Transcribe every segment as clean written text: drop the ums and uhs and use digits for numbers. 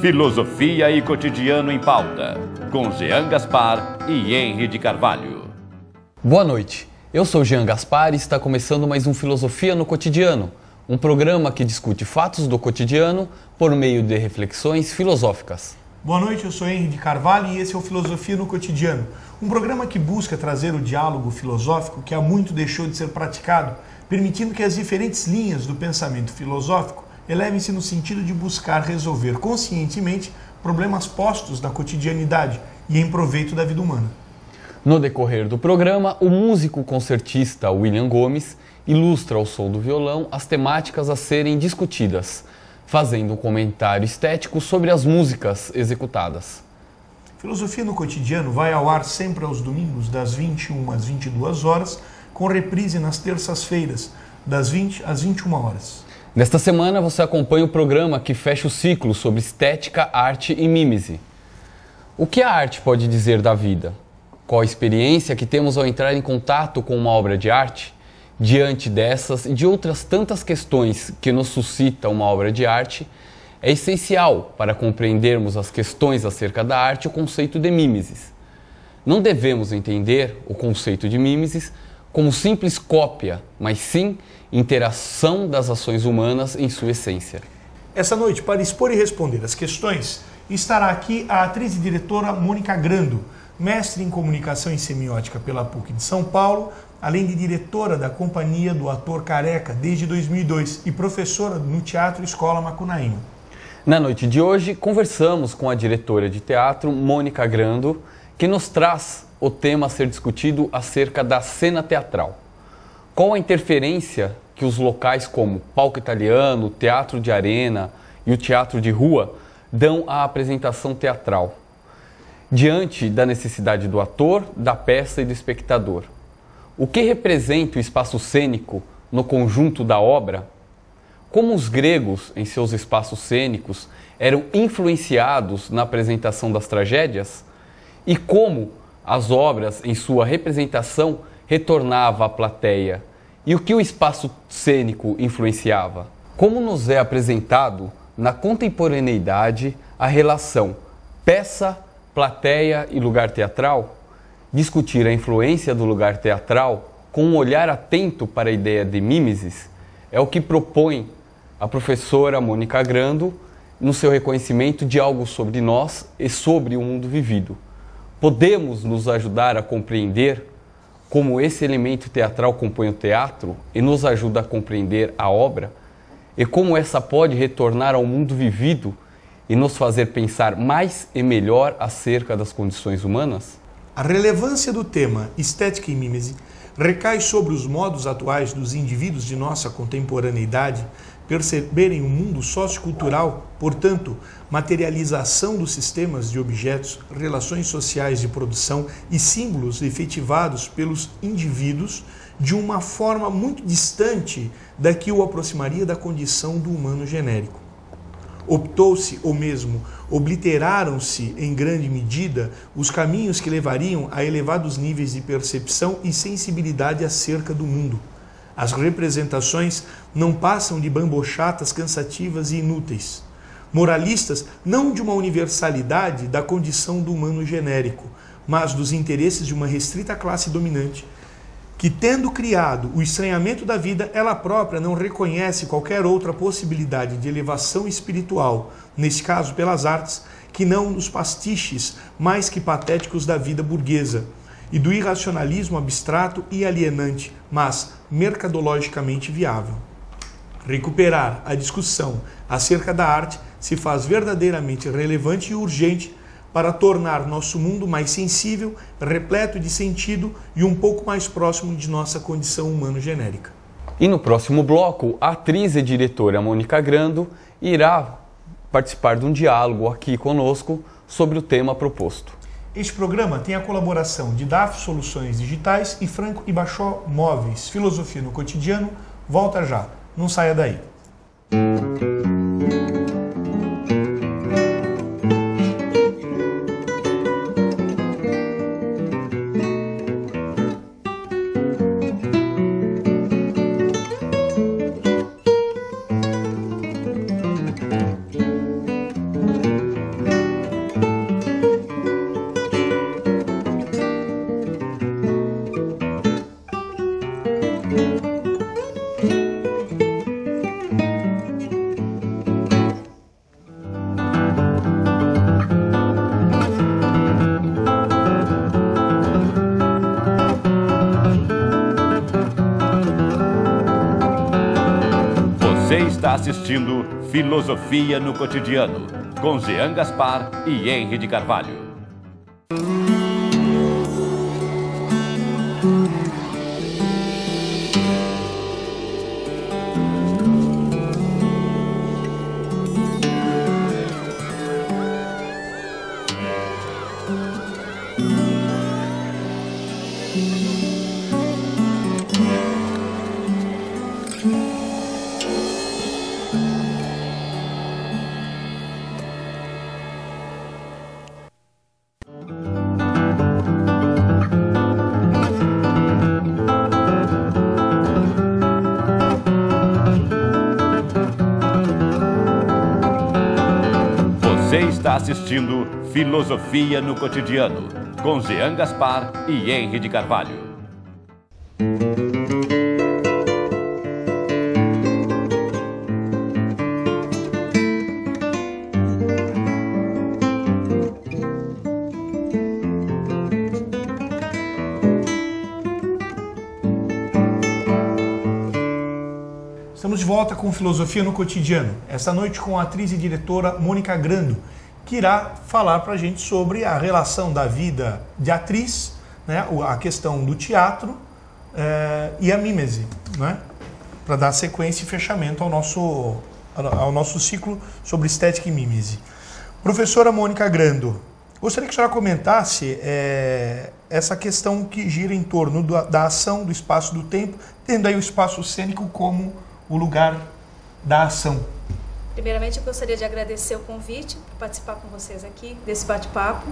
Filosofia e Cotidiano em Pauta, com Jean Gaspar e Henry de Carvalho. Boa noite, eu sou Jean Gaspar e está começando mais um Filosofia no Cotidiano, um programa que discute fatos do cotidiano por meio de reflexões filosóficas. Boa noite, eu sou Henry de Carvalho e esse é o Filosofia no Cotidiano, um programa que busca trazer o diálogo filosófico que há muito deixou de ser praticado, permitindo que as diferentes linhas do pensamento filosófico elevem-se no sentido de buscar resolver conscientemente problemas postos da cotidianidade e em proveito da vida humana. No decorrer do programa, o músico concertista William Gomes ilustra ao som do violão as temáticas a serem discutidas, fazendo um comentário estético sobre as músicas executadas. Filosofia no Cotidiano vai ao ar sempre aos domingos, das 21 às 22 horas, com reprise nas terças-feiras, das 20 às 21 horas. Nesta semana você acompanha o programa que fecha o ciclo sobre estética, arte e mímese. O que a arte pode dizer da vida? Qual a experiência que temos ao entrar em contato com uma obra de arte? Diante dessas e de outras tantas questões que nos suscita uma obra de arte, é essencial para compreendermos as questões acerca da arte o conceito de mimesis. Não devemos entender o conceito de mimesis como simples cópia, mas sim interação das ações humanas em sua essência. Essa noite, para expor e responder as questões, estará aqui a atriz e diretora Mônica Grando, mestre em comunicação e semiótica pela PUC de São Paulo, além de diretora da Companhia do Ator Careca desde 2002 e professora no Teatro Escola Macunaíma. Na noite de hoje, conversamos com a diretora de teatro Mônica Grando, que nos traz o tema a ser discutido acerca da cena teatral. Qual a interferência que os locais como palco italiano, o teatro de arena e o teatro de rua dão à apresentação teatral, diante da necessidade do ator, da peça e do espectador? O que representa o espaço cênico no conjunto da obra? Como os gregos, em seus espaços cênicos, eram influenciados na apresentação das tragédias? E como as obras, em sua representação, retornavam à plateia? E o que o espaço cênico influenciava? Como nos é apresentado na contemporaneidade a relação peça, plateia e lugar teatral? Discutir a influência do lugar teatral com um olhar atento para a ideia de mimesis é o que propõe a professora Mônica Grando no seu reconhecimento de algo sobre nós e sobre o mundo vivido. Podemos nos ajudar a compreender como esse elemento teatral compõe o teatro e nos ajuda a compreender a obra, e como essa pode retornar ao mundo vivido e nos fazer pensar mais e melhor acerca das condições humanas? A relevância do tema estética e mímese recai sobre os modos atuais dos indivíduos de nossa contemporaneidade perceberem o mundo sociocultural, portanto, materialização dos sistemas de objetos, relações sociais de produção e símbolos efetivados pelos indivíduos de uma forma muito distante da que o aproximaria da condição do humano genérico. Optou-se, ou mesmo obliteraram-se em grande medida, os caminhos que levariam a elevados níveis de percepção e sensibilidade acerca do mundo. As representações não passam de bambochatas cansativas e inúteis. Moralistas não de uma universalidade da condição do humano genérico, mas dos interesses de uma restrita classe dominante, que, tendo criado o estranhamento da vida, ela própria não reconhece qualquer outra possibilidade de elevação espiritual, nesse caso pelas artes, que não nos pastiches mais que patéticos da vida burguesa, e do irracionalismo abstrato e alienante, mas mercadologicamente viável. Recuperar a discussão acerca da arte se faz verdadeiramente relevante e urgente para tornar nosso mundo mais sensível, repleto de sentido e um pouco mais próximo de nossa condição humano-genérica. E no próximo bloco, a atriz e diretora Mônica Grando irá participar de um diálogo aqui conosco sobre o tema proposto. Este programa tem a colaboração de DAF Soluções Digitais e Franco e Bachó Móveis. Filosofia no Cotidiano, volta já, não saia daí. Você está assistindo Filosofia no Cotidiano, com Jean Gaspar e Henri de Carvalho. Você está assistindo Filosofia no Cotidiano, com Jean Gaspar e Henri de Carvalho. Estamos de volta com Filosofia no Cotidiano, esta noite com a atriz e diretora Mônica Grando, que irá falar para a gente sobre a relação da vida de atriz, né, a questão do teatro e a mímese, né, para dar sequência e fechamento ao nosso ciclo sobre estética e mímese. Professora Mônica Grando, gostaria que a senhora comentasse essa questão que gira em torno da ação, do espaço, do tempo, tendo aí o espaço cênico como o lugar da ação. Primeiramente, eu gostaria de agradecer o convite para participar com vocês aqui desse bate-papo.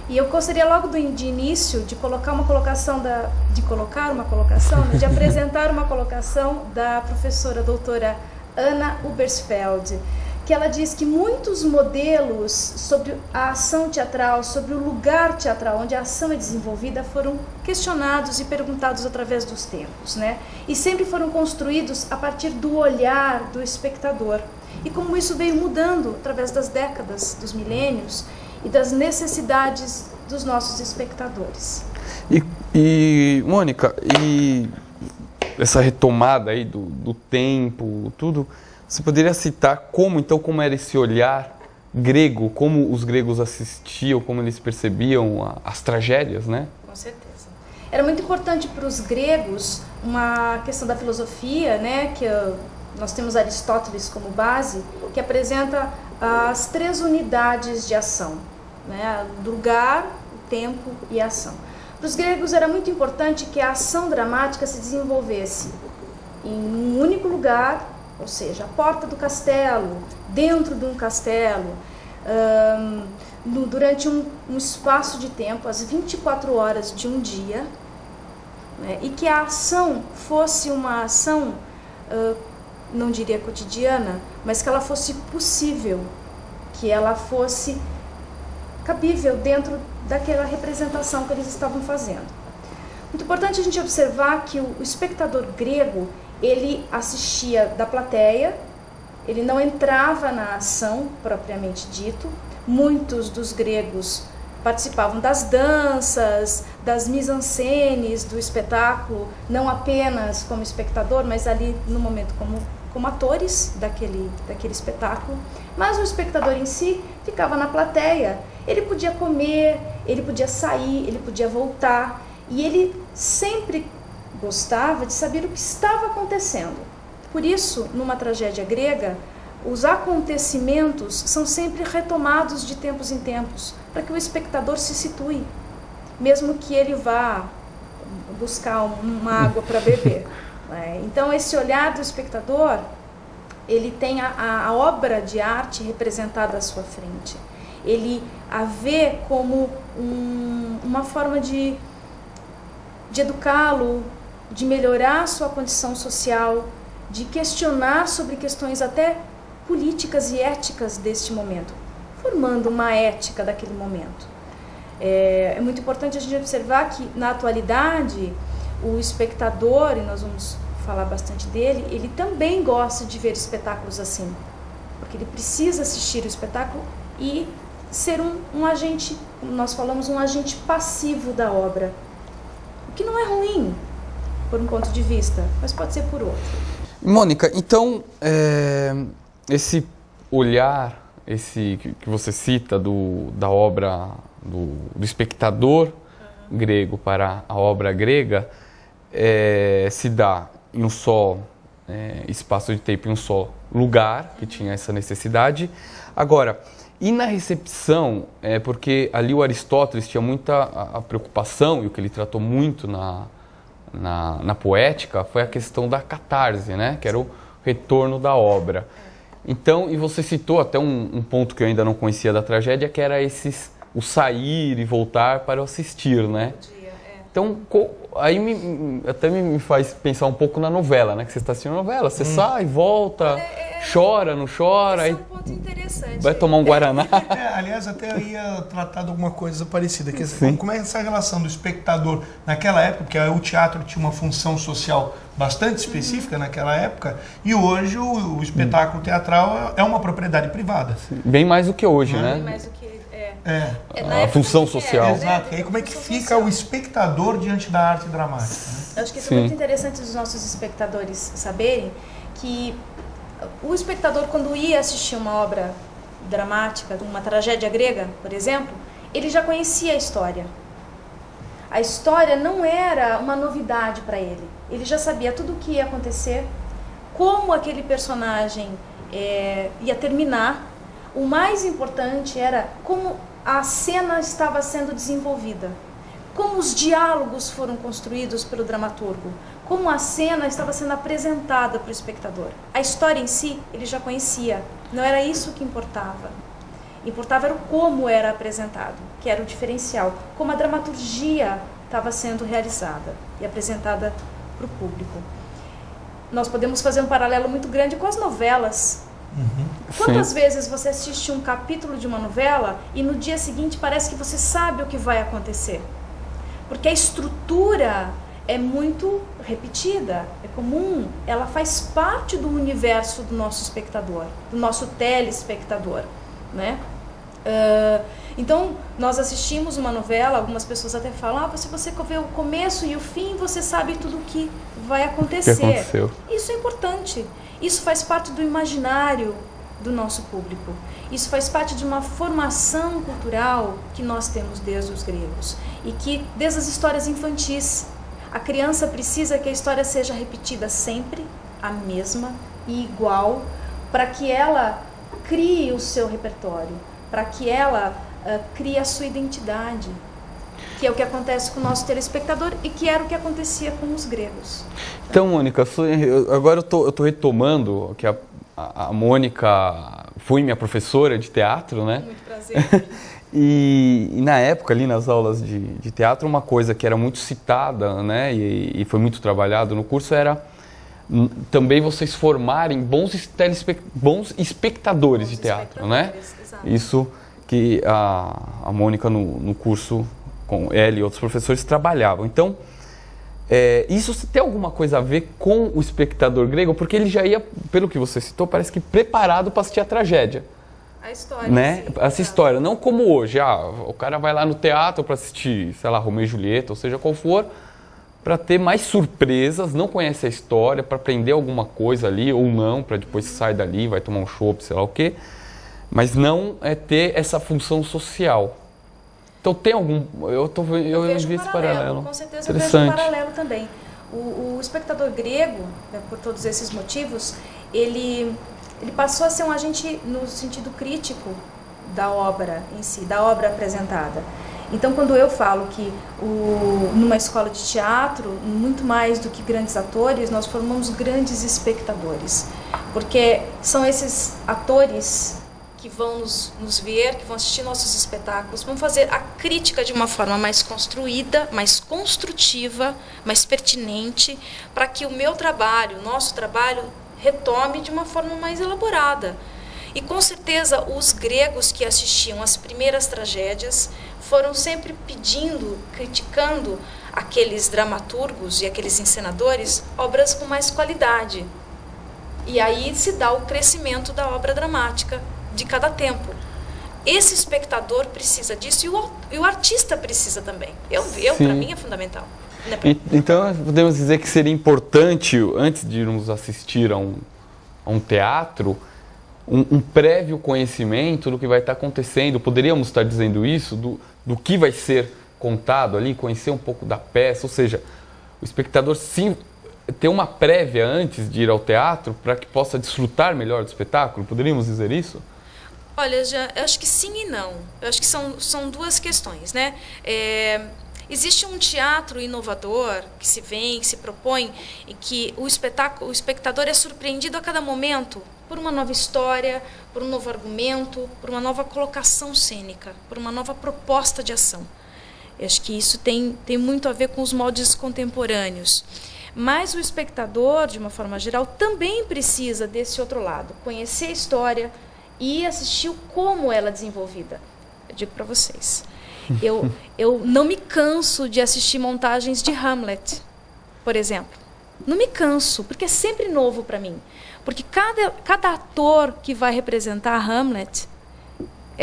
E eu gostaria logo de início de colocar uma colocação, de apresentar uma colocação da professora doutora Anna Ubersfeld, que ela diz que muitos modelos sobre a ação teatral, sobre o lugar teatral onde a ação é desenvolvida, foram questionados e perguntados através dos tempos, né? E sempre foram construídos a partir do olhar do espectador. E como isso veio mudando através das décadas, dos milênios e das necessidades dos nossos espectadores. E Mônica, e essa retomada aí do tempo, tudo, você poderia citar como era esse olhar grego, como os gregos assistiam, como eles percebiam as tragédias, né? Com certeza. Era muito importante para os gregos uma questão da filosofia, né, que nós temos Aristóteles como base, que apresenta as 3 unidades de ação, né, lugar, tempo e ação. Para os gregos era muito importante que a ação dramática se desenvolvesse em um único lugar, ou seja, a porta do castelo, dentro de um castelo, durante um espaço de tempo, às 24 horas de um dia, né, e que a ação fosse uma ação, não diria cotidiana, mas que ela fosse possível, que ela fosse cabível dentro daquela representação que eles estavam fazendo. Muito importante a gente observar que o espectador grego, ele assistia da plateia, ele não entrava na ação propriamente dito. Muitos dos gregos participavam das danças, das mise-en-scènes do espetáculo, não apenas como espectador, mas ali no momento como atores daquele espetáculo. Mas o espectador em si ficava na plateia, ele podia comer, ele podia sair, ele podia voltar, e ele sempre gostava de saber o que estava acontecendo. Por isso, numa tragédia grega, os acontecimentos são sempre retomados de tempos em tempos, para que o espectador se situe, mesmo que ele vá buscar uma água para beber. Então, esse olhar do espectador, ele tem a obra de arte representada à sua frente. Ele a vê como uma forma de educá-lo, de melhorar a sua condição social, de questionar sobre questões até políticas e éticas deste momento, formando uma ética daquele momento. É muito importante a gente observar que, na atualidade, o espectador, e nós vamos falar bastante dele, ele também gosta de ver espetáculos assim, porque ele precisa assistir o espetáculo e ser um agente, como nós falamos, um agente passivo da obra, o que não é ruim, por um ponto de vista, mas pode ser por outro. Mônica, então, esse olhar, esse que você cita da obra do espectador grego para a obra grega, se dá em um só espaço de tempo, em um só lugar, que tinha essa necessidade. Agora, e na recepção, porque ali o Aristóteles tinha muita a preocupação, e o que ele tratou muito na poética, foi a questão da catarse, né? Que era o retorno da obra. Então, e você citou até um ponto que eu ainda não conhecia da tragédia, que era o sair e voltar para o assistir, né? Então, aí até me faz pensar um pouco na novela, né? Que você está assistindo a novela, você sai, volta, chora, não chora, esse é um ponto interessante. vai tomar um Guaraná. Aliás, até eu ia tratar de alguma coisa parecida. Que, como é essa relação do espectador naquela época, porque o teatro tinha uma função social bastante específica naquela época, e hoje o espetáculo teatral é uma propriedade privada. Bem mais do que hoje, né? Bem mais do que... A função social. Exato. E aí como é que fica o espectador diante da arte dramática? Né? Eu acho que isso é muito interessante dos nossos espectadores saberem que o espectador, quando ia assistir uma obra dramática, uma tragédia grega, por exemplo, ele já conhecia a história. A história não era uma novidade para ele. Ele já sabia tudo o que ia acontecer, como aquele personagem ia terminar. O mais importante era como a cena estava sendo desenvolvida, como os diálogos foram construídos pelo dramaturgo, como a cena estava sendo apresentada para o espectador. A história em si, ele já conhecia, não era isso que importava. Importava era o como era apresentado, que era o diferencial, como a dramaturgia estava sendo realizada e apresentada para o público. Nós podemos fazer um paralelo muito grande com as novelas. Quantas vezes você assiste um capítulo de uma novela e no dia seguinte parece que você sabe o que vai acontecer? Porque a estrutura é muito repetida, é comum, ela faz parte do universo do nosso espectador, do nosso telespectador, né? Então, nós assistimos uma novela, algumas pessoas até falam, se você vê o começo e o fim, você sabe tudo o que vai acontecer. Que aconteceu. Isso é importante. Isso faz parte do imaginário do nosso público. Isso faz parte de uma formação cultural que nós temos desde os gregos. E que, desde as histórias infantis, a criança precisa que a história seja repetida sempre, a mesma e igual, para que ela crie o seu repertório, para que ela crie a sua identidade, que é o que acontece com o nosso telespectador e que era o que acontecia com os gregos. Então, Mônica, agora eu tô retomando que a Mônica foi minha professora de teatro, né? Muito prazer. E na época, ali nas aulas de teatro, uma coisa que era muito citada, né, e foi muito trabalhado no curso era também vocês formarem bons espectadores de teatro, né? Exato. Isso que a Mônica no curso, com ela e outros professores, trabalhavam. Então, isso tem alguma coisa a ver com o espectador grego? Porque ele já ia, pelo que você citou, parece que preparado para assistir a tragédia. A história, né? sim, Essa história, não como hoje, o cara vai lá no teatro para assistir, sei lá, Romeu e Julieta, ou seja qual for, para ter mais surpresas, não conhece a história, para aprender alguma coisa ali, ou não, para depois sair dali, vai tomar um chopp, sei lá o quê, mas não ter essa função social. Então tem algum... Eu vi esse paralelo. Com certeza eu vejo um paralelo também. O espectador grego, né, por todos esses motivos, ele passou a ser um agente no sentido crítico da obra em si, da obra apresentada. Então, quando eu falo que numa escola de teatro, muito mais do que grandes atores, nós formamos grandes espectadores. Porque são esses atores que vão nos ver, que vão assistir nossos espetáculos, vão fazer a crítica de uma forma mais construída, mais construtiva, mais pertinente, para que o meu trabalho, o nosso trabalho, retome de uma forma mais elaborada. E com certeza os gregos que assistiam às primeiras tragédias foram sempre pedindo, criticando aqueles dramaturgos e aqueles encenadores, obras com mais qualidade. E aí se dá o crescimento da obra dramática de cada tempo. Esse espectador precisa disso e o artista precisa também. Para mim é fundamental. Então, podemos dizer que seria importante, antes de irmos assistir a um teatro, um prévio conhecimento do que vai estar acontecendo. Poderíamos estar dizendo isso, do que vai ser contado ali, conhecer um pouco da peça, ou seja, o espectador sim ter uma prévia antes de ir ao teatro para que possa desfrutar melhor do espetáculo? Poderíamos dizer isso? Olha, eu acho que sim e não. Eu acho que são duas questões, né? Existe um teatro inovador que se propõe e que o espectador é surpreendido a cada momento por uma nova história, por um novo argumento, por uma nova colocação cênica, por uma nova proposta de ação. Eu acho que isso tem muito a ver com os moldes contemporâneos. Mas o espectador, de uma forma geral, também precisa desse outro lado, conhecer a história e assistir como ela é desenvolvida. Eu digo para vocês, eu não me canso de assistir montagens de Hamlet, por exemplo. Não me canso, porque é sempre novo para mim. Porque cada ator que vai representar Hamlet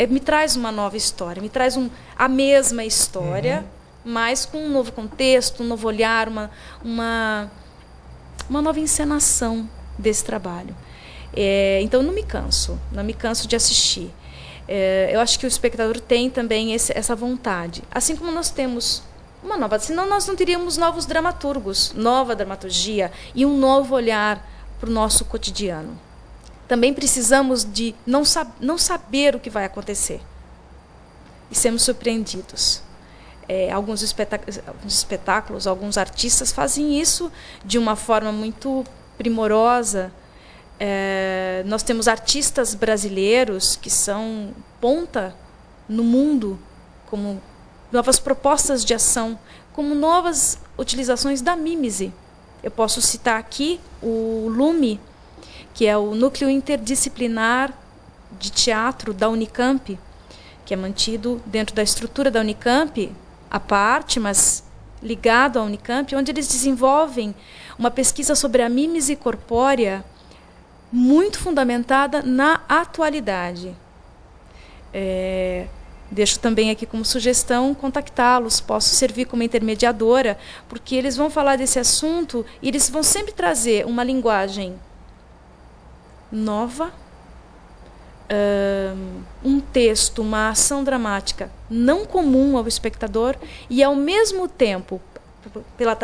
me traz uma nova história, me traz a mesma história, mas com um novo contexto, um novo olhar, uma nova encenação desse trabalho. Então, não me canso de assistir. Eu acho que o espectador tem também essa vontade. Assim como nós temos uma nova... Senão nós não teríamos novos dramaturgos, nova dramaturgia e um novo olhar para o nosso cotidiano. Também precisamos de não saber o que vai acontecer e sermos surpreendidos. Alguns espetáculos, alguns artistas fazem isso de uma forma muito primorosa. Nós temos artistas brasileiros que são ponta no mundo, como novas propostas de ação, como novas utilizações da mímese. Eu posso citar aqui o LUME, que é o Núcleo Interdisciplinar de Teatro da Unicamp, que é mantido dentro da estrutura da Unicamp, à parte, mas ligado à Unicamp, onde eles desenvolvem uma pesquisa sobre a mímese corpórea muito fundamentada na atualidade. Deixo também aqui como sugestão contactá-los, posso servir como intermediadora, porque eles vão falar desse assunto e eles vão sempre trazer uma linguagem nova, um texto, uma ação dramática não comum ao espectador e, ao mesmo tempo,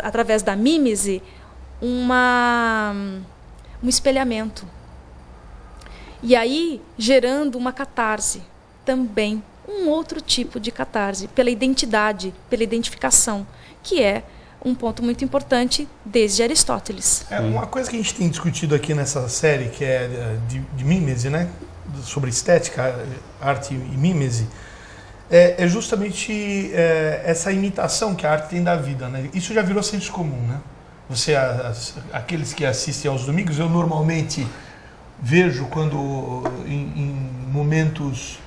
através da mímese, um espelhamento. E aí, gerando uma catarse, também um outro tipo de catarse, pela identidade, pela identificação, que é um ponto muito importante desde Aristóteles. Uma coisa que a gente tem discutido aqui nessa série, que é de mímese, né? Sobre estética, arte e mímese, é justamente essa imitação que a arte tem da vida, né? Isso já virou senso comum, né? Aqueles que assistem aos domingos, eu normalmente vejo quando em momentos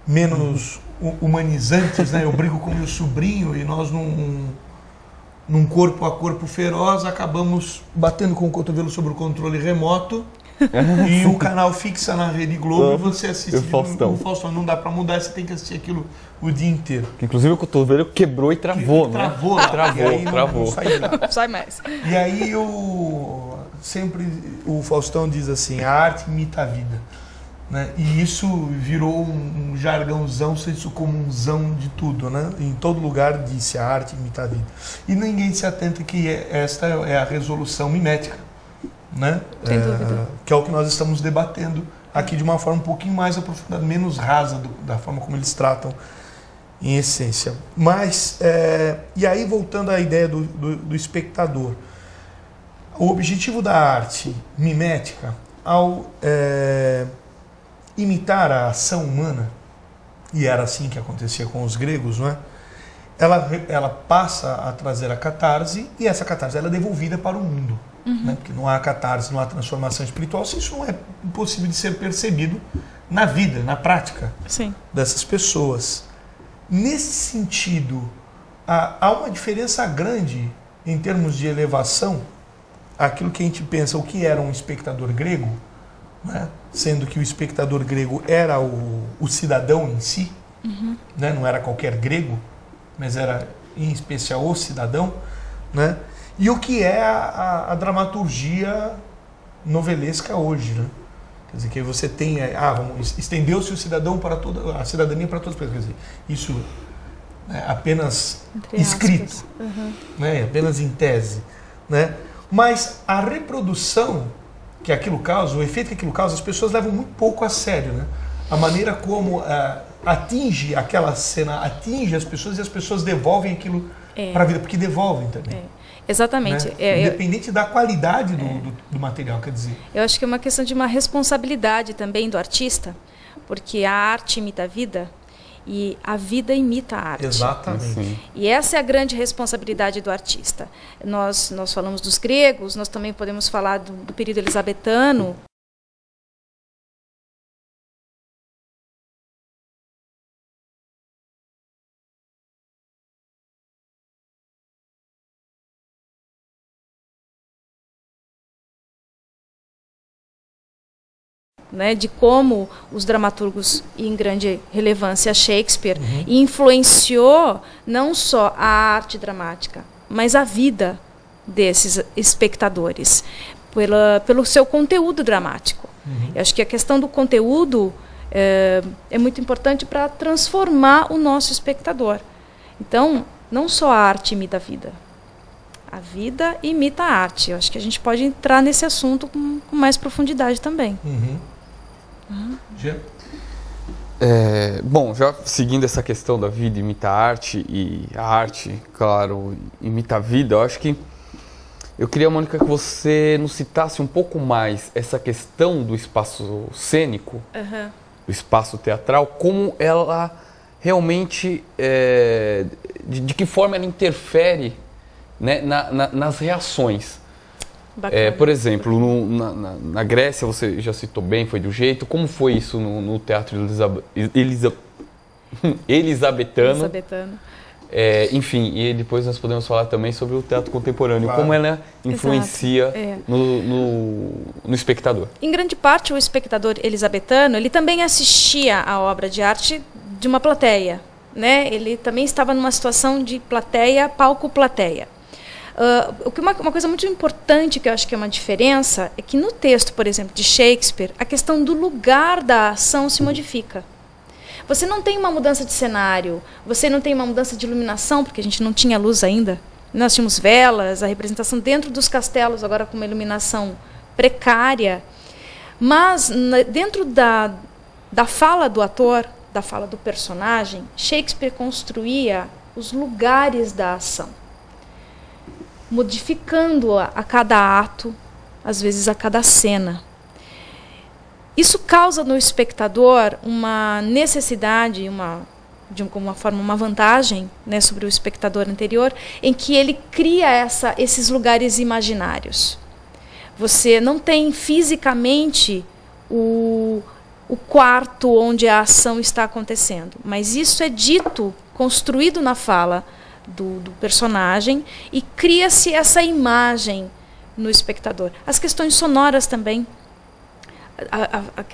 menos humanizantes, né? Eu brigo com meu sobrinho e nós num corpo a corpo feroz acabamos batendo com o cotovelo sobre o controle remoto e o canal fixa na Rede Globo e você assiste o Faustão. Não dá para mudar, você tem que assistir aquilo o dia inteiro. Inclusive o cotovelo quebrou e travou, né? Travou. Não sai mais. E aí sempre o Faustão diz assim, a arte imita a vida, né? E isso virou um jargãozão, senso comunzão de tudo, né? Em todo lugar disse a arte imita a vida. E ninguém se atenta que esta é a resolução mimética, né? Sem dúvida. Que é o que nós estamos debatendo aqui de uma forma um pouquinho mais aprofundada, menos rasa da forma como eles tratam em essência. Mas, e aí voltando à ideia do espectador, o objetivo da arte mimética, ao imitar a ação humana, e era assim que acontecia com os gregos, não é? Ela passa a trazer a catarse, e essa catarse ela é devolvida para o mundo. Né? Porque não há catarse, não há transformação espiritual, se isso não é possível de ser percebido na vida, na prática dessas pessoas. Nesse sentido, há uma diferença grande em termos de elevação, aquilo que a gente pensa, o que era um espectador grego, né? Sendo que o espectador grego era o cidadão em si, né? Não era qualquer grego, mas era em especial o cidadão, né? E o que é a dramaturgia novelesca hoje, né? Quer dizer, que você tem, estendeu-se o cidadão para toda, a cidadania para todas as pessoas. Quer dizer, isso é apenas escrito, né? Apenas em tese, né? Mas a reprodução que aquilo causa, o efeito que aquilo causa, as pessoas levam muito pouco a sério, né? A maneira como atinge aquela cena, atinge as pessoas e as pessoas devolvem aquilo para a vida, porque devolvem também. Exatamente. Né? Independente da qualidade do material, quer dizer. Eu acho que é uma questão de uma responsabilidade também do artista, porque a arte imita a vida e a vida imita a arte. Exatamente. Sim. E essa é a grande responsabilidade do artista. Nós falamos dos gregos, nós também podemos falar do período elisabetano. Né, de como os dramaturgos, em grande relevância Shakespeare, influenciou não só a arte dramática, mas a vida desses espectadores, pelo seu conteúdo dramático. Eu acho que a questão do conteúdo é muito importante para transformar o nosso espectador. Então, não só a arte imita a vida imita a arte. Eu acho que a gente pode entrar nesse assunto com mais profundidade também. Bom, já seguindo essa questão da vida imita a arte e a arte, claro, imita a vida, eu acho que eu queria, Mônica, que você nos citasse um pouco mais essa questão do espaço cênico, do espaço teatral, como ela realmente, de que forma ela interfere, né, nas reações. Por exemplo, na Grécia, você já citou bem, foi do jeito. Como foi isso no teatro elisabetano? Enfim, e depois nós podemos falar também sobre o teatro contemporâneo, como ela influencia no espectador. Em grande parte, o espectador elisabetano, ele também assistia à obra de arte de uma plateia, né? Ele também estava numa situação de plateia, palco-plateia. Uma coisa muito importante que eu acho que é uma diferença é que no texto, por exemplo, de Shakespeare, a questão do lugar da ação se modifica. Você não tem uma mudança de cenário, você não tem uma mudança de iluminação, porque a gente não tinha luz ainda. Nós tínhamos velas, a representação dentro dos castelos, agora com uma iluminação precária. Mas dentro da fala do ator, da fala do personagem, Shakespeare construía os lugares da ação, modificando-a a cada ato, às vezes a cada cena. Isso causa no espectador uma necessidade, de alguma forma, uma vantagem, né, sobre o espectador anterior, em que ele cria esses lugares imaginários. Você não tem fisicamente o quarto onde a ação está acontecendo, mas isso é dito, construído na fala do personagem, e cria-se essa imagem no espectador. As questões sonoras também.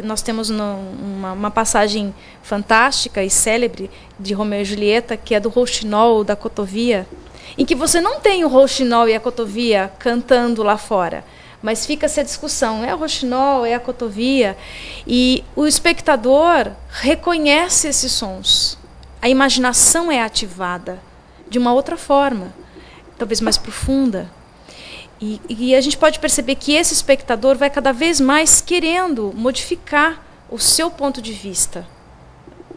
Nós temos uma passagem fantástica e célebre de Romeu e Julieta, que é do rouxinol, da cotovia, em que você não tem o rouxinol e a cotovia cantando lá fora, mas fica-se a discussão, é o rouxinol, é a cotovia, e o espectador reconhece esses sons. A imaginação é ativada de uma outra forma, talvez mais profunda. E a gente pode perceber que esse espectador vai cada vez mais querendo modificar o seu ponto de vista.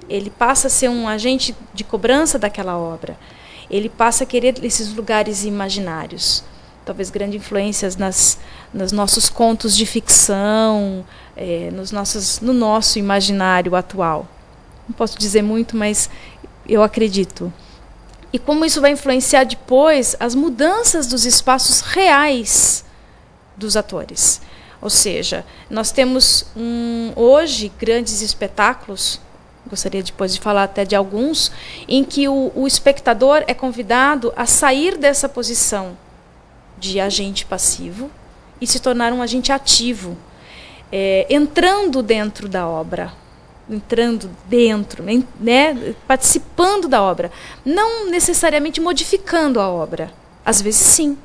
Ele passa a ser um agente de cobrança daquela obra. Ele passa a querer esses lugares imaginários. Talvez grandes influências nos nossos contos de ficção, no nosso imaginário atual. Não posso dizer muito, mas eu acredito. E como isso vai influenciar depois as mudanças dos espaços reais dos atores. Ou seja, nós temos hoje grandes espetáculos, gostaria depois de falar até de alguns, em que o espectador é convidado a sair dessa posição de agente passivo e se tornar um agente ativo, entrando dentro da obra. entrando dentro, né, participando da obra, não necessariamente modificando a obra. Às vezes sim,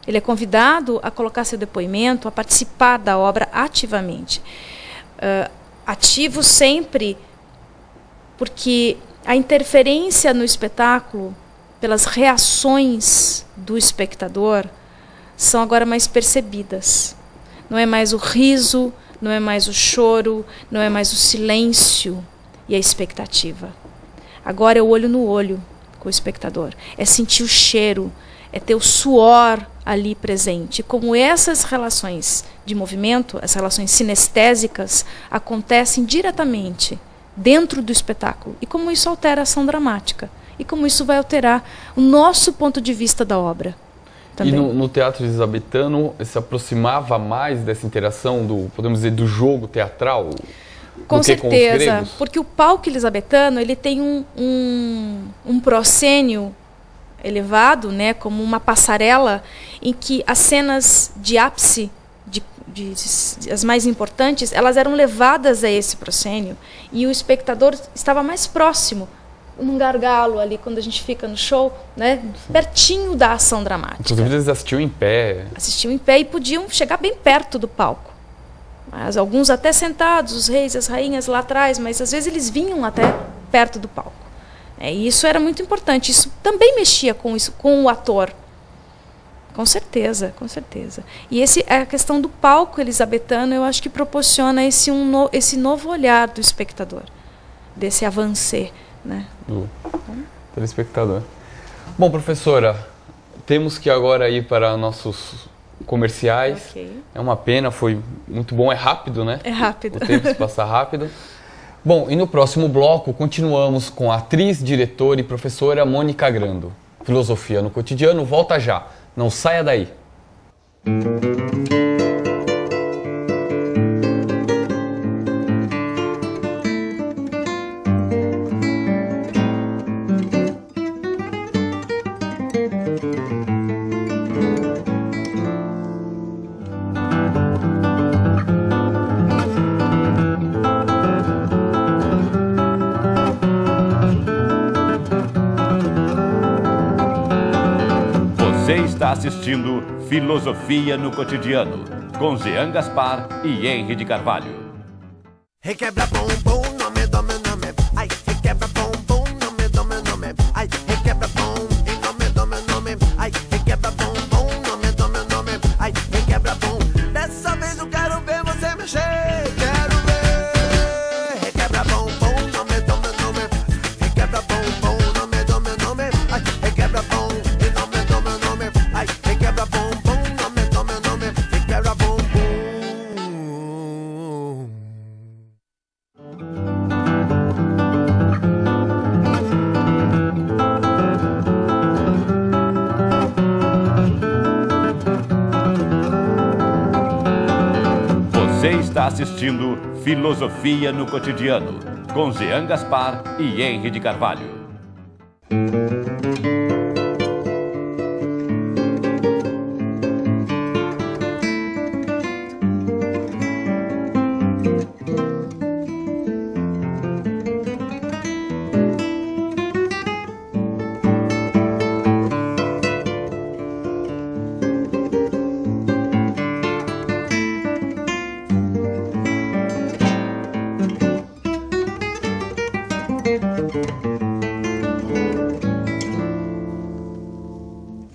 ele é convidado a colocar seu depoimento, a participar da obra ativamente. Ativo sempre, porque a interferência no espetáculo, pelas reações do espectador, são agora mais percebidas. Não é mais o riso, não é mais o choro, não é mais o silêncio e a expectativa. Agora é o olho no olho com o espectador. É sentir o cheiro, é ter o suor ali presente. Como essas relações de movimento, as relações sinestésicas, acontecem diretamente dentro do espetáculo. E como isso altera a ação dramática. E como isso vai alterar o nosso ponto de vista da obra. Também. E no teatro elisabetano se aproximava mais dessa interação do, podemos dizer, do jogo teatral? Com certeza, porque o palco elisabetano ele tem um proscênio elevado, né, como uma passarela em que as cenas de ápice, as mais importantes, elas eram levadas a esse proscênio e o espectador estava mais próximo, num gargalo ali, quando a gente fica no show, né, pertinho da ação dramática. Inclusive eles assistiam em pé. Assistiam em pé e podiam chegar bem perto do palco. Mas alguns até sentados, os reis e as rainhas lá atrás, mas às vezes eles vinham até perto do palco. E isso era muito importante. Isso também mexia com isso, com o ator. Com certeza, com certeza. E a questão do palco elisabetano, eu acho que proporciona esse novo olhar do espectador, desse avancê, né? Do telespectador. Bom, professora, temos que agora ir para nossos comerciais. Okay. É uma pena, foi muito bom, é rápido, né? É rápido. O tempo se passa rápido. Bom, e no próximo bloco continuamos com a atriz, diretora e professora Mônica Grando. Filosofia no Cotidiano volta já. Não saia daí. Você está assistindo Filosofia no Cotidiano, com Jean Gaspar e Henry de Carvalho. Requebra bumbum, nome, nome, nome. Ai, requebra bumbum, nome, nome, nome. Ai, requebra bum, nome, nome, nome. Ai, requebra bumbum, nome, nome, nome. Ai, requebra bum. Dessa vez eu quero ver você mexer. Quero ver. Requebra bumbum, nome, nome, nome. Requebra bumbum, nome, nome, nome. Ai, requebra bum, nome, nome, nome. Ai, requebra bumbum, nome, nome, nome. Requebra bumbum. Você está assistindo Filosofia no Cotidiano, com Jean Gaspar e Henry de Carvalho.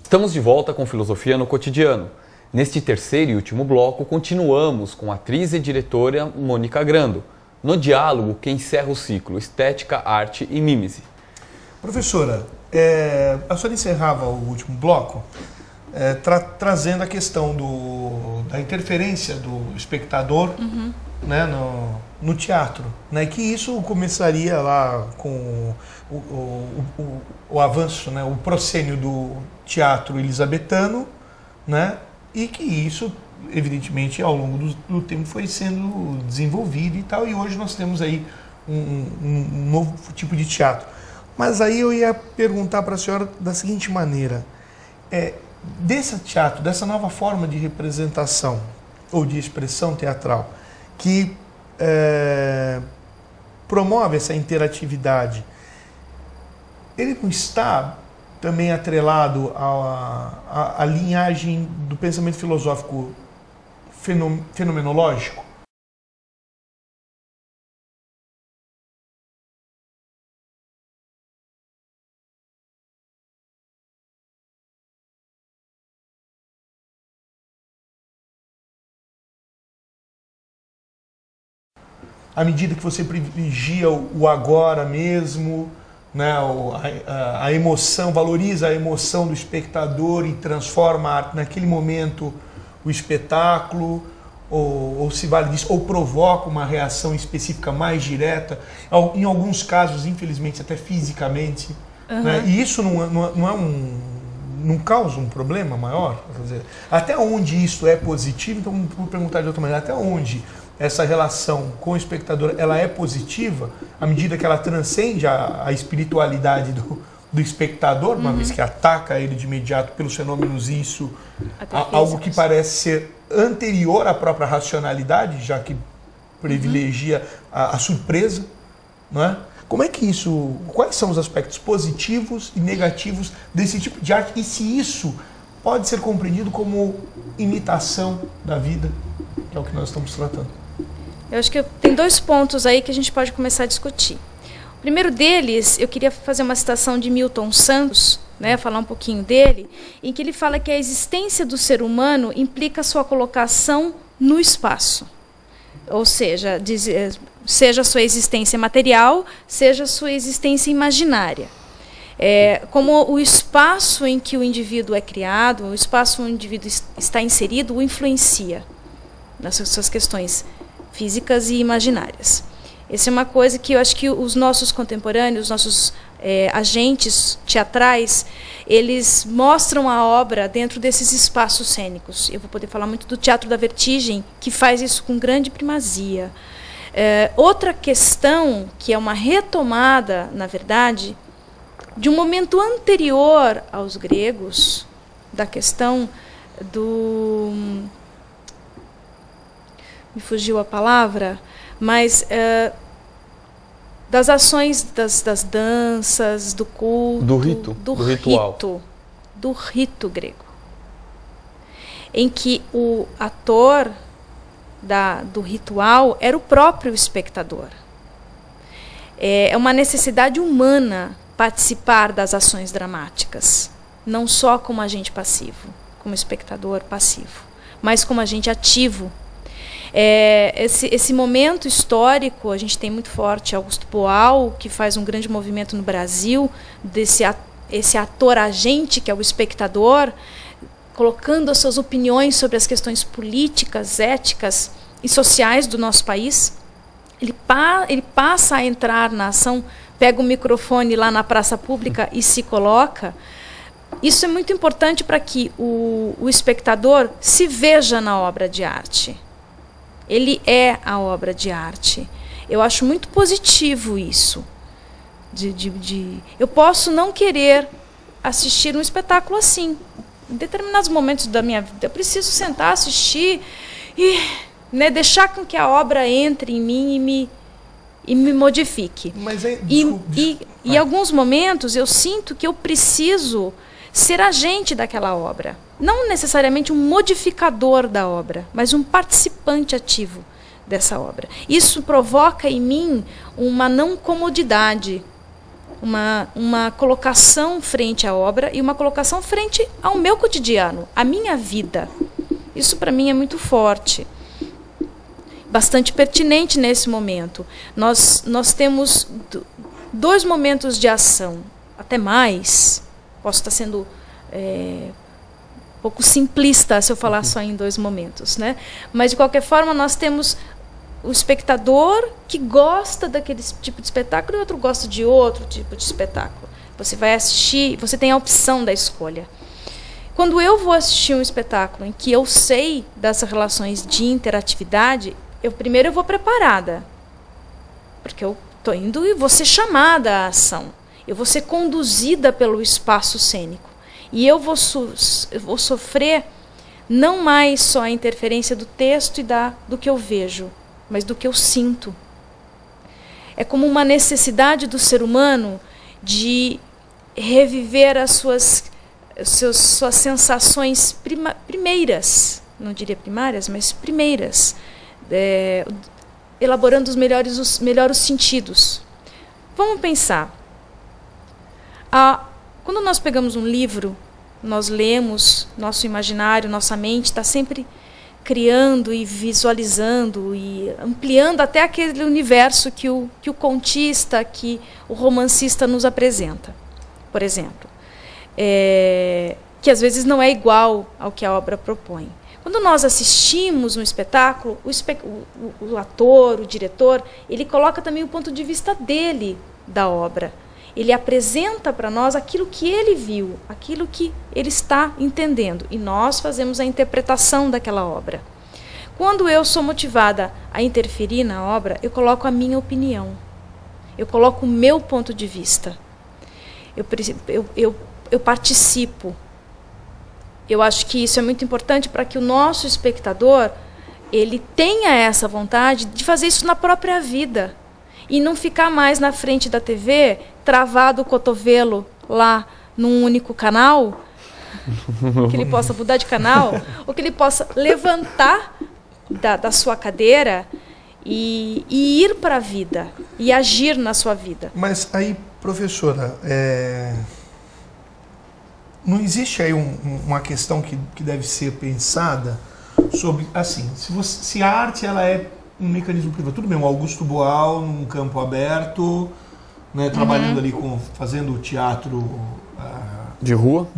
Estamos de volta com Filosofia no Cotidiano. Neste terceiro e último bloco, continuamos com a atriz e diretora Mônica Grando, no diálogo que encerra o ciclo Estética, Arte e Mímese. Professora, a senhora encerrava o último bloco trazendo a questão da interferência do espectador, né, no teatro, né, que isso começaria lá com o avanço, né, o proscênio do teatro elisabetano, né, e que isso, evidentemente, ao longo do tempo foi sendo desenvolvido e tal, e hoje nós temos aí um novo tipo de teatro. Mas aí eu ia perguntar para a senhora da seguinte maneira, desse teatro, dessa nova forma de representação ou de expressão teatral, que promove essa interatividade, ele não está também atrelado à linhagem do pensamento filosófico fenomenológico? À medida que você privilegia o agora mesmo, né, a emoção, valoriza a emoção do espectador e transforma naquele momento o espetáculo, ou se vale disso, ou provoca uma reação específica mais direta, em alguns casos, infelizmente, até fisicamente. Né? E isso não causa um problema maior? Quer dizer, até onde isso é positivo? Então, vou perguntar de outra maneira, até onde essa relação com o espectador ela é positiva à medida que ela transcende a espiritualidade do espectador, uma vez que ataca ele de imediato pelos fenômenos, e isso algo que parece ser anterior à própria racionalidade, já que privilegia a surpresa, não é? Como é que isso, quais são os aspectos positivos e negativos desse tipo de arte, e se isso pode ser compreendido como imitação da vida, que é o que nós estamos tratando? Eu acho que tem dois pontos aí que a gente pode começar a discutir. O primeiro deles, eu queria fazer uma citação de Milton Santos, né, falar um pouquinho dele, em que ele fala que a existência do ser humano implica a sua colocação no espaço. Ou seja, seja a sua existência material, seja a sua existência imaginária. Como o espaço em que o indivíduo é criado, o espaço onde o indivíduo está inserido, o influencia nas suas questões físicas e imaginárias. Essa é uma coisa que eu acho que os nossos contemporâneos, os nossos agentes teatrais, eles mostram a obra dentro desses espaços cênicos. Eu vou poder falar muito do Teatro da Vertigem, que faz isso com grande primazia. Outra questão, que é uma retomada, na verdade, de um momento anterior aos gregos, da questão do... me fugiu a palavra, mas das ações das danças, do culto, do ritual, do rito grego, em que o ator do ritual era o próprio espectador. É uma necessidade humana participar das ações dramáticas, não só como agente passivo, como espectador passivo, mas como agente ativo. Esse momento histórico, a gente tem muito forte Augusto Boal, que faz um grande movimento no Brasil, esse ator-agente, que é o espectador, colocando as suas opiniões sobre as questões políticas, éticas e sociais do nosso país. Ele passa a entrar na ação, pega o microfone lá na praça pública e se coloca. Isso é muito importante para que o espectador se veja na obra de arte. Ele é a obra de arte. Eu acho muito positivo isso. Eu posso não querer assistir um espetáculo assim. Em determinados momentos da minha vida, eu preciso sentar, assistir e, né, deixar com que a obra entre em mim e me modifique. Mas em alguns momentos eu sinto que eu preciso ser agente daquela obra. Não necessariamente um modificador da obra, mas um participante ativo dessa obra. Isso provoca em mim uma não comodidade, uma colocação frente à obra e uma colocação frente ao meu cotidiano, à minha vida. Isso para mim é muito forte, bastante pertinente nesse momento. Nós temos dois momentos de ação, até mais. Posso estar sendo um pouco simplista se eu falar só em dois momentos, né? Mas, de qualquer forma, nós temos o espectador que gosta daquele tipo de espetáculo e outro gosta de outro tipo de espetáculo. Você vai assistir, você tem a opção da escolha. Quando eu vou assistir um espetáculo em que eu sei dessas relações de interatividade, primeiro eu vou preparada, porque eu estou indo e vou ser chamada à ação. Eu vou ser conduzida pelo espaço cênico. E eu vou sofrer não mais só a interferência do texto e do que eu vejo, mas do que eu sinto. é como uma necessidade do ser humano de reviver as suas sensações primeiras, não diria primárias, mas primeiras, elaborando os melhores sentidos. Vamos pensar. Quando nós pegamos um livro, nós lemos, nosso imaginário, nossa mente está sempre criando e visualizando e ampliando até aquele universo que o contista, que o romancista nos apresenta, por exemplo. Que às vezes não é igual ao que a obra propõe. Quando nós assistimos um espetáculo, o ator, o diretor, ele coloca também o ponto de vista dele da obra. Ele apresenta para nós aquilo que ele viu, aquilo que ele está entendendo. E nós fazemos a interpretação daquela obra. Quando eu sou motivada a interferir na obra, eu coloco a minha opinião. Eu coloco o meu ponto de vista. Eu participo. Eu acho que isso é muito importante para que o nosso espectador ele tenha essa vontade de fazer isso na própria vida. E não ficar mais na frente da TV, travado o cotovelo lá num único canal, que ele possa mudar de canal, ou que ele possa levantar da sua cadeira e ir para a vida, e agir na sua vida. Mas aí, professora, não existe aí uma questão que deve ser pensada sobre, assim, se a arte ela é um mecanismo privado, tudo bem, o Augusto Boal num campo aberto, né, trabalhando ali fazendo teatro de rua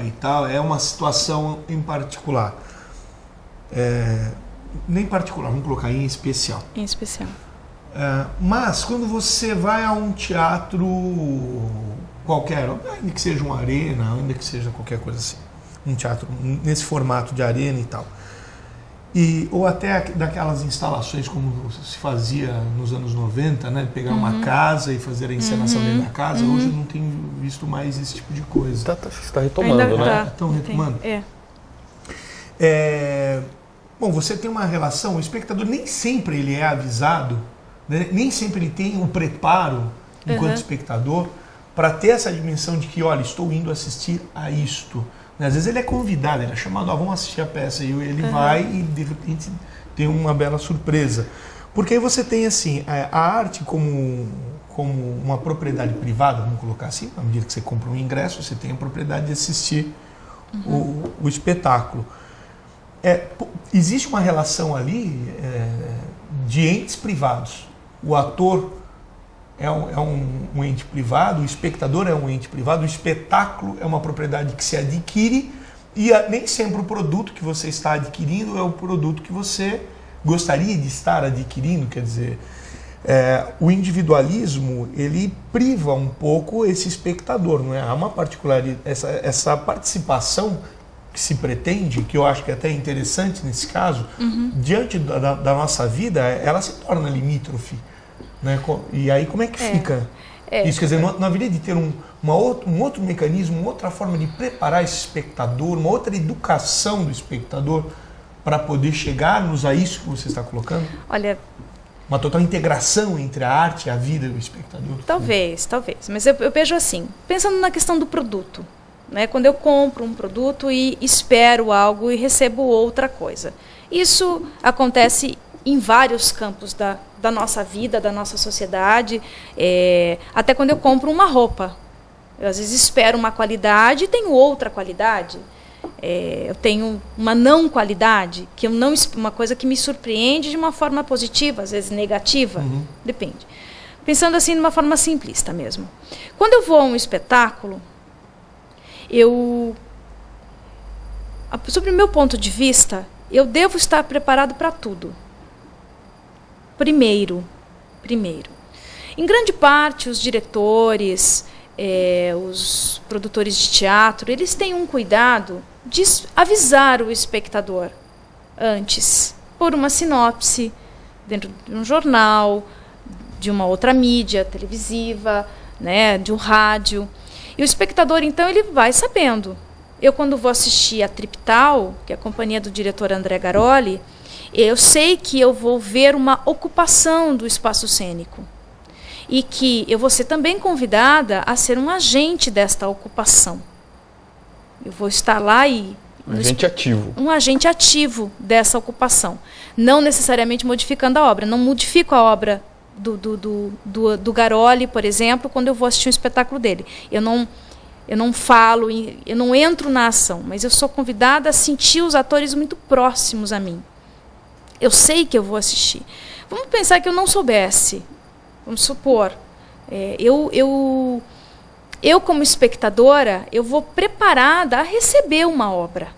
e tal, é uma situação em particular. Nem particular, vamos colocar em especial. Em especial. Mas quando você vai a um teatro qualquer, ainda que seja uma arena, ainda que seja qualquer coisa assim, um teatro nesse formato de arena e tal, ou até daquelas instalações como se fazia nos anos 90, né? Pegar uma casa e fazer a encenação dentro da casa. Hoje eu não tenho visto mais esse tipo de coisa. Está retomando, né? Estão retomando. Bom, você tem uma relação, o espectador nem sempre ele é avisado, né? Nem sempre ele tem o preparo, enquanto espectador, para ter essa dimensão de que, olha, estou indo assistir a isto. Às vezes ele é convidado, ele é chamado, vamos assistir a peça, e ele vai e de repente tem uma bela surpresa. Porque aí você tem assim, a arte como uma propriedade privada, vamos colocar assim, na medida que você compra um ingresso, você tem a propriedade de assistir o espetáculo. Existe uma relação ali de entes privados. O ator é um ente privado, o espectador é um ente privado, o espetáculo é uma propriedade que se adquire e nem sempre o produto que você está adquirindo é o produto que você gostaria de estar adquirindo. Quer dizer, o individualismo ele priva um pouco esse espectador, não é? Há uma particularidade, essa participação que se pretende, que eu acho que é até interessante nesse caso, diante da nossa vida, ela se torna limítrofe. Né? E aí como é que fica isso? Quer dizer, não haveria de ter um outro mecanismo, uma outra forma de preparar esse espectador, uma outra educação do espectador para poder chegarmos a isso que você está colocando? Olha, uma total integração entre a arte, a vida e o espectador? Talvez. Mas eu vejo assim, pensando na questão do produto. Né? Quando eu compro um produto e espero algo e recebo outra coisa. Isso acontece em vários campos da nossa vida, da nossa sociedade, até quando eu compro uma roupa. Eu às vezes espero uma qualidade e tenho outra qualidade. Eu tenho uma não qualidade, uma coisa que me surpreende de uma forma positiva, às vezes negativa, depende. Pensando assim de uma forma simplista mesmo. Quando eu vou a um espetáculo, sobre o meu ponto de vista, eu devo estar preparado para tudo. Primeiro. Em grande parte, os diretores, os produtores de teatro, eles têm um cuidado de avisar o espectador antes, por uma sinopse, dentro de um jornal, de uma outra mídia televisiva, né, de um rádio. E o espectador, então, ele vai sabendo. Eu, quando vou assistir a Triptal, que é a companhia do diretor André Garoli, eu sei que eu vou ver uma ocupação do espaço cênico. e que eu vou ser também convidada a ser um agente desta ocupação. Eu vou estar lá e... Um agente ativo. Um agente ativo dessa ocupação. Não necessariamente modificando a obra. Não modifico a obra do Garoli, por exemplo, quando eu vou assistir um espetáculo dele. Eu não falo, eu não entro na ação, mas eu sou convidada a sentir os atores muito próximos a mim. Eu sei que eu vou assistir. Vamos pensar que eu não soubesse. Vamos supor, eu como espectadora, eu vou preparada a receber uma obra.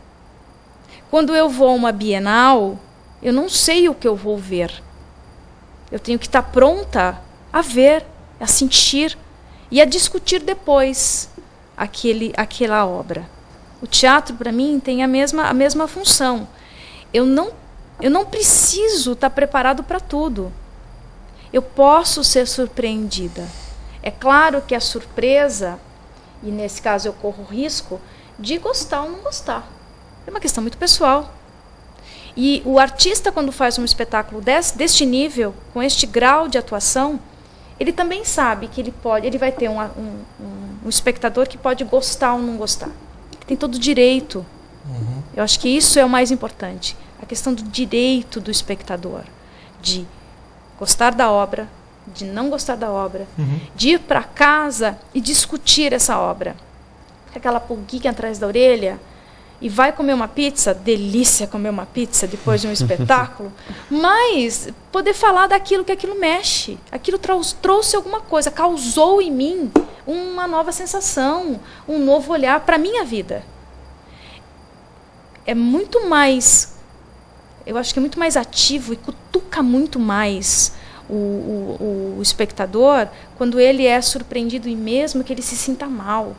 Quando eu vou a uma Bienal, eu não sei o que eu vou ver. Eu tenho que estar pronta a ver, a sentir e a discutir depois aquela obra. O teatro, para mim, tem a mesma função. Eu não preciso estar preparado para tudo. Eu posso ser surpreendida. É claro que a surpresa, e nesse caso eu corro o risco, de gostar ou não gostar. É uma questão muito pessoal. E o artista, quando faz um espetáculo deste nível, com este grau de atuação, ele também sabe que ele vai ter um espectador que pode gostar ou não gostar. Que tem todo o direito. Uhum. Eu acho que isso é o mais importante. A questão do direito do espectador. De gostar da obra, de não gostar da obra, de ir para casa e discutir essa obra. Aquela pulguinha atrás da orelha e vai comer uma pizza, delícia comer uma pizza depois de um espetáculo, mas poder falar daquilo que aquilo mexe, aquilo trouxe alguma coisa, causou em mim uma nova sensação, um novo olhar para a minha vida. É muito mais, eu acho que é muito mais ativo e cutuca muito mais o espectador quando ele é surpreendido e mesmo que ele se sinta mal.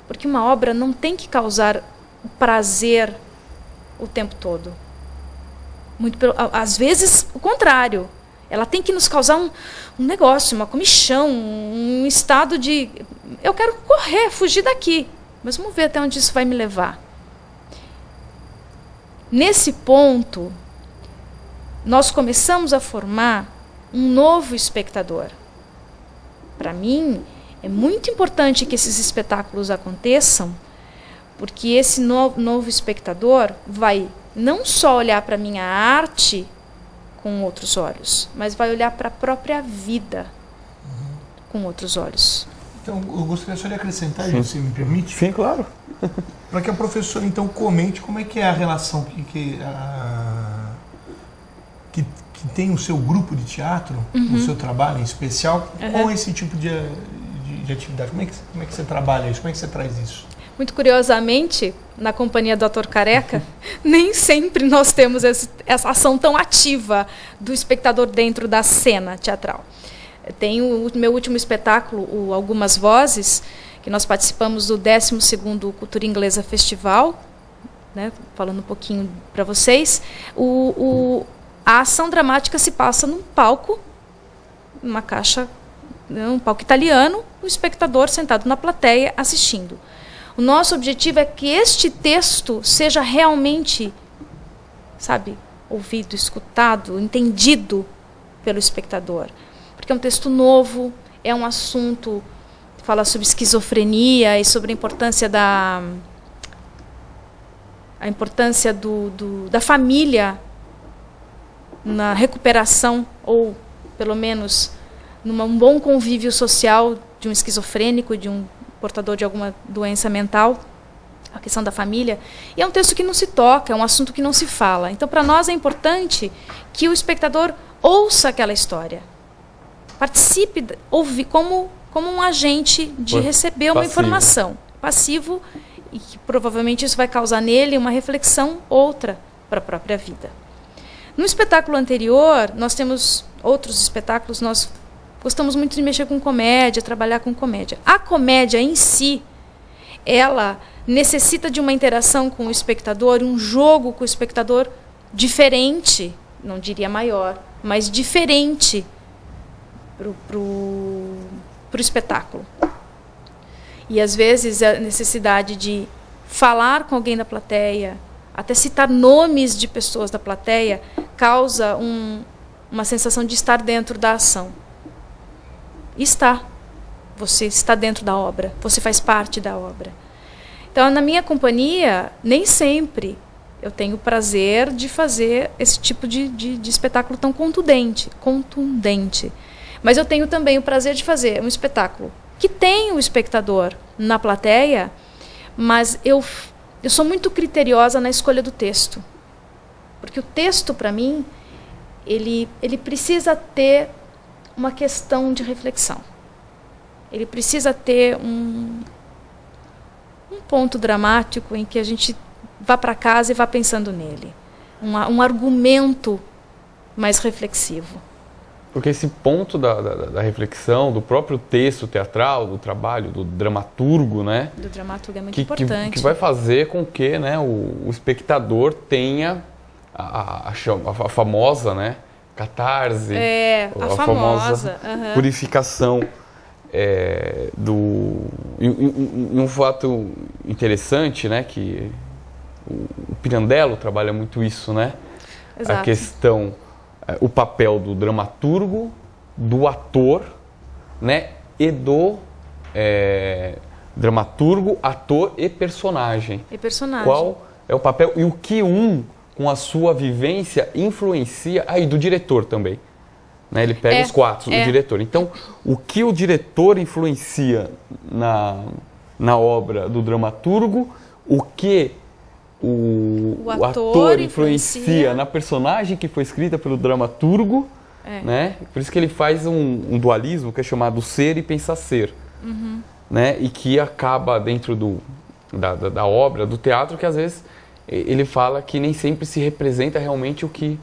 Porque uma obra não tem que causar prazer o tempo todo. Às vezes, o contrário. Ela tem que nos causar um negócio, uma comichão, um estado de... Eu quero correr, fugir daqui. Mas vamos ver até onde isso vai me levar. Nesse ponto, nós começamos a formar um novo espectador. Para mim, é muito importante que esses espetáculos aconteçam, porque esse novo espectador vai não só olhar para a minha arte com outros olhos, mas vai olhar para a própria vida com outros olhos. Então, eu gostaria só de acrescentar, se você me permite. Sim, claro. Para que a professora, então, comente como é que é a relação que tem o seu grupo de teatro, o seu trabalho em especial, com esse tipo de atividade. Como é que você trabalha isso? Como é que você traz isso? Muito curiosamente, na companhia do Ator Careca, nem sempre nós temos essa ação tão ativa do espectador dentro da cena teatral. Tem o meu último espetáculo, Algumas Vozes, que nós participamos do 12º Cultura Inglesa Festival, né, falando um pouquinho para vocês. A ação dramática se passa num palco, numa caixa, um palco italiano, o espectador sentado na plateia assistindo. O nosso objetivo é que este texto seja realmente, ouvido, escutado, entendido pelo espectador. Porque é um texto novo, é um assunto que fala sobre esquizofrenia e sobre a importância da família na recuperação, ou pelo menos num bom convívio social de um esquizofrênico, de um portador de alguma doença mental, a questão da família. E é um texto que não se toca, é um assunto que não se fala. Então, para nós é importante que o espectador ouça aquela história, participe, ouve como um agente de receber uma informação, passivo, e que provavelmente isso vai causar nele uma reflexão outra para a própria vida. No espetáculo anterior, nós temos outros espetáculos, nós gostamos muito de mexer com comédia, trabalhar com comédia. A comédia em si, ela necessita de uma interação com o espectador, um jogo com o espectador diferente, não diria maior, mas diferente pro espetáculo. E às vezes a necessidade de falar com alguém da plateia, até citar nomes de pessoas da plateia, causa uma sensação de estar dentro da ação. Está. Você está dentro da obra, você faz parte da obra. Então, na minha companhia, nem sempre eu tenho o prazer de fazer esse tipo de espetáculo tão contundente. Mas eu tenho também o prazer de fazer um espetáculo que tem o espectador na plateia, mas eu sou muito criteriosa na escolha do texto. Porque o texto, para mim, ele precisa ter uma questão de reflexão. Ele precisa ter um ponto dramático em que a gente vá para casa e vá pensando nele. Um argumento mais reflexivo. Porque esse ponto da reflexão, do próprio texto teatral, do trabalho do dramaturgo, né? Do dramaturgo é muito importante. Que vai fazer com que, né, o espectador tenha a famosa, né, catarse, a famosa purificação. Um fato interessante, né, que o Pirandello trabalha muito isso, né? Exato. A questão, o papel do dramaturgo, do ator, né, e do dramaturgo, ator e personagem. Qual é o papel e o que com a sua vivência influencia, e do diretor também. Né, ele pega os quatro, o diretor. Então, o que o diretor influencia na obra do dramaturgo, o que o ator influencia na personagem que foi escrita pelo dramaturgo, né? Por isso que ele faz um dualismo que é chamado ser e pensar ser. Né? E que acaba dentro da obra, do teatro, que às vezes ele fala que nem sempre se representa realmente o que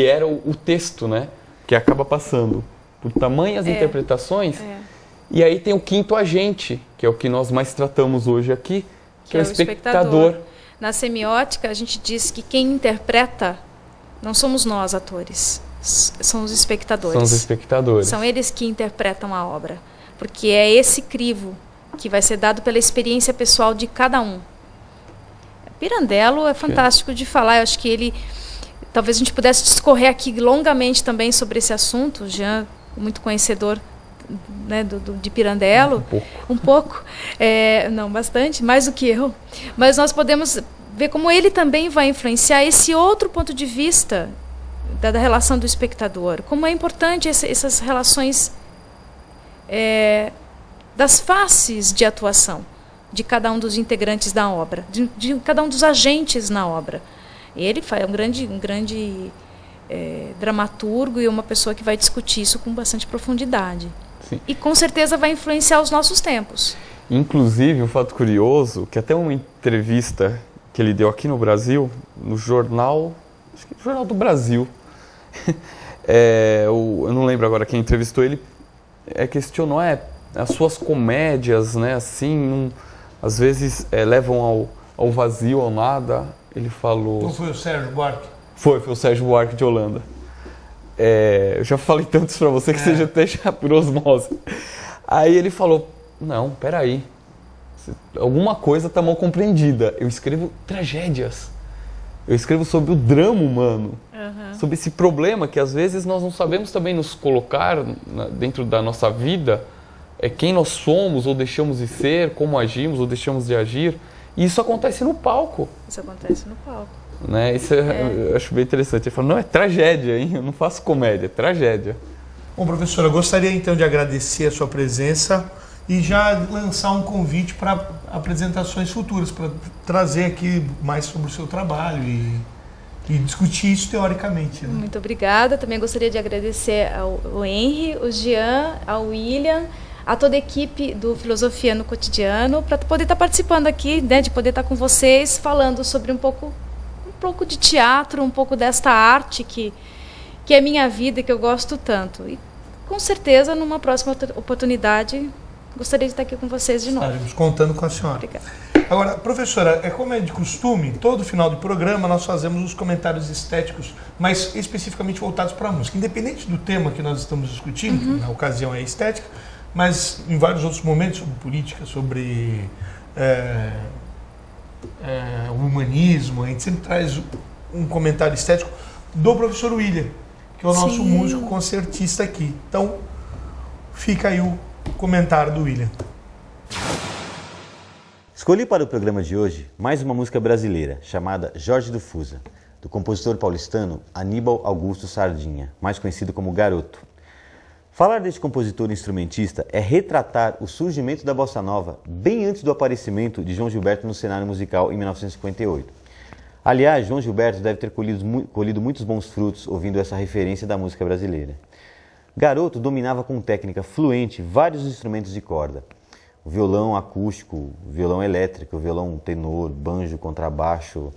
era o texto, né? Que acaba passando por tamanhas interpretações. E aí tem o quinto agente, que é o que nós mais tratamos hoje aqui, que é o espectador. Na semiótica, a gente diz que quem interpreta não somos nós, atores, são os espectadores. São os espectadores. São eles que interpretam a obra, porque é esse crivo que vai ser dado pela experiência pessoal de cada um. Pirandello é fantástico de falar, eu acho que ele... Talvez a gente pudesse discorrer aqui longamente também sobre esse assunto. O Jean, muito conhecedor, né, de Pirandello. Um pouco. Não, bastante, mais do que eu. Mas nós podemos ver como ele também vai influenciar esse outro ponto de vista da relação do espectador. Como é importante essas relações das faces de atuação de cada um dos integrantes da obra, de cada um dos agentes na obra. Ele é um grande dramaturgo e uma pessoa que vai discutir isso com bastante profundidade. Sim. E com certeza vai influenciar os nossos tempos. Inclusive, um fato curioso, que até uma entrevista que ele deu aqui no Brasil, no jornal, acho que no Jornal do Brasil, eu não lembro agora quem entrevistou ele, questionou, as suas comédias, né, assim, às vezes levam ao vazio, ao nada. Ele falou... Não foi o Sérgio Buarque? Foi o Sérgio Buarque de Holanda. Eu já falei tantos para você que você já até por osmose. Aí ele falou, não, peraí, alguma coisa está mal compreendida. Eu escrevo tragédias. Eu escrevo sobre o drama humano. Sobre esse problema que às vezes nós não sabemos também nos colocar dentro da nossa vida. Quem nós somos ou deixamos de ser, como agimos ou deixamos de agir. E isso acontece no palco. Isso acontece no palco. Né? Isso eu acho bem interessante. Ele falou, não, é tragédia, hein? Eu não faço comédia, é tragédia. Bom, professora, eu gostaria então de agradecer a sua presença e já lançar um convite para apresentações futuras, para trazer aqui mais sobre o seu trabalho e discutir isso teoricamente. Né? Muito obrigada. Também gostaria de agradecer ao Henry, o Jean, ao William, a toda a equipe do Filosofia no Cotidiano, para poder estar participando aqui, né, de poder estar com vocês, falando sobre um pouco de teatro, um pouco desta arte que é minha vida e que eu gosto tanto. E com certeza, numa próxima oportunidade, gostaria de estar aqui com vocês de novo. Estaremos contando com a senhora. Obrigada. Agora, professora, como é de costume, todo final do programa nós fazemos os comentários estéticos, mas especificamente voltados para a música. Independente do tema que nós estamos discutindo, que na ocasião é estética, mas em vários outros momentos, sobre política, sobre o humanismo, a gente sempre traz um comentário estético do professor William, que é o nosso músico concertista aqui. Então, Fica aí o comentário do William. Escolhi para o programa de hoje mais uma música brasileira, chamada Jorge do Fusa, do compositor paulistano Aníbal Augusto Sardinha, mais conhecido como Garoto. Falar deste compositor instrumentista é retratar o surgimento da bossa nova bem antes do aparecimento de João Gilberto no cenário musical em 1958. Aliás, João Gilberto deve ter colhido muitos bons frutos ouvindo essa referência da música brasileira. Garoto dominava com técnica fluente vários instrumentos de corda. O violão acústico, o violão elétrico, o violão tenor, banjo, contrabaixo,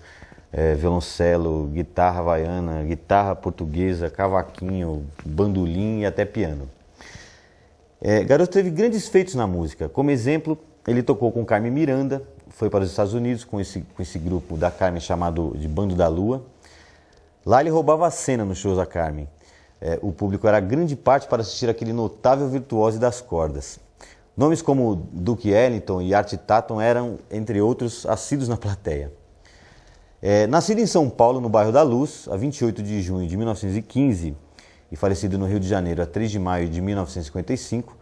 violoncelo, guitarra havaiana, guitarra portuguesa, cavaquinho, bandolim e até piano. Garoto teve grandes feitos na música. Como exemplo, ele tocou com Carmen Miranda, foi para os Estados Unidos com esse grupo da Carmen chamado de Bando da Lua. Lá ele roubava a cena nos shows da Carmen. O público era grande parte para assistir aquele notável virtuose das cordas. Nomes como Duke Ellington e Art Tatum eram, entre outros, assíduos na plateia. Nascido em São Paulo, no bairro da Luz, a 28 de junho de 1915 e falecido no Rio de Janeiro a 3 de maio de 1955,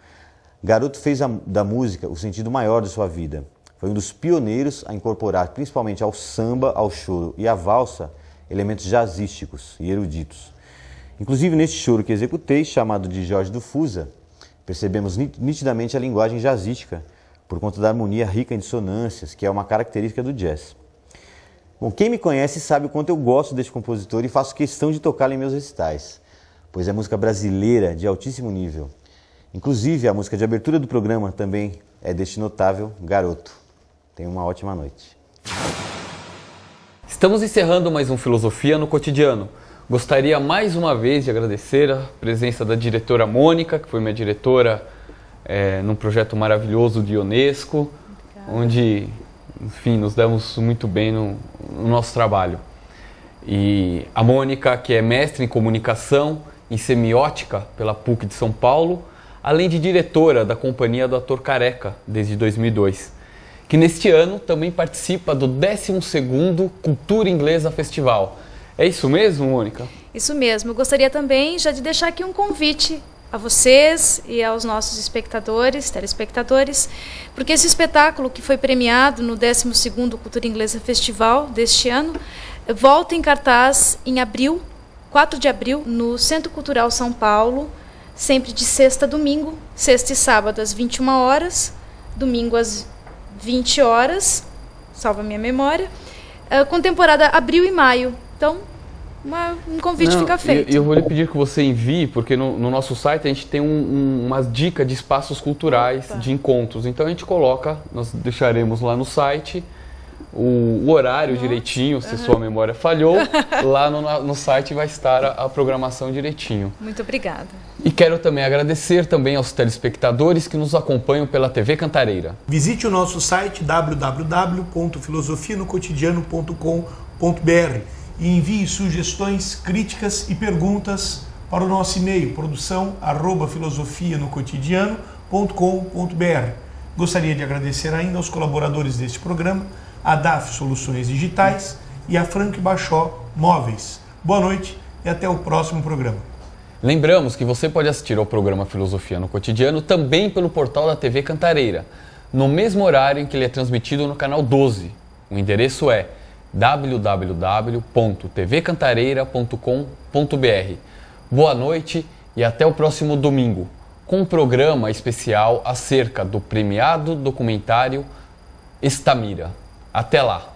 Garoto fez da música o sentido maior de sua vida. Foi um dos pioneiros a incorporar, principalmente ao samba, ao choro e à valsa, elementos jazzísticos e eruditos. Inclusive neste choro que executei, chamado de Jorge do Fusa, percebemos nitidamente a linguagem jazzística, por conta da harmonia rica em dissonâncias, que é uma característica do jazz. Bom, quem me conhece sabe o quanto eu gosto deste compositor e faço questão de tocá-lo em meus recitais, pois é música brasileira de altíssimo nível. Inclusive, a música de abertura do programa também é deste notável Garoto. Tenha uma ótima noite. Estamos encerrando mais um Filosofia no Cotidiano. Gostaria mais uma vez de agradecer a presença da diretora Mônica, que foi minha diretora num projeto maravilhoso de Unesco, onde, enfim, nos demos muito bem no nosso trabalho. E a Mônica, que é mestre em comunicação, em semiótica pela PUC de São Paulo, além de diretora da Companhia do Ator Careca desde 2002, que neste ano também participa do 12º Cultura Inglesa Festival. É isso mesmo, Mônica? Isso mesmo. Eu gostaria também já de deixar aqui um convite a vocês e aos nossos espectadores, telespectadores, porque esse espetáculo que foi premiado no 12º Cultura Inglesa Festival deste ano, volta em cartaz em abril, 4 de abril, no Centro Cultural São Paulo, sempre de sexta a domingo, sexta e sábado às 21 horas, domingo às 20 horas, salva a minha memória, com temporada abril e maio. Então, um convite fica feito. Eu vou lhe pedir que você envie, porque no nosso site a gente tem umas dicas de espaços culturais, de encontros. Então a gente coloca, nós deixaremos lá no site o horário direitinho, se sua memória falhou. Lá no site vai estar a programação direitinho. Muito obrigada. E quero também agradecer também aos telespectadores que nos acompanham pela TV Cantareira. Visite o nosso site www.filosofianocotidiano.com.br e envie sugestões, críticas e perguntas para o nosso e-mail produção@filosofianocotidiano.com.br. Gostaria de agradecer ainda aos colaboradores deste programa, a DAF Soluções Digitais e a Frank Bachó Móveis. Boa noite e até o próximo programa. Lembramos que você pode assistir ao programa Filosofia no Cotidiano também pelo portal da TV Cantareira, no mesmo horário em que ele é transmitido no canal 12. O endereço é www.tvcantareira.com.br. Boa noite e até o próximo domingo, com um programa especial acerca do premiado documentário Estamira. Até lá!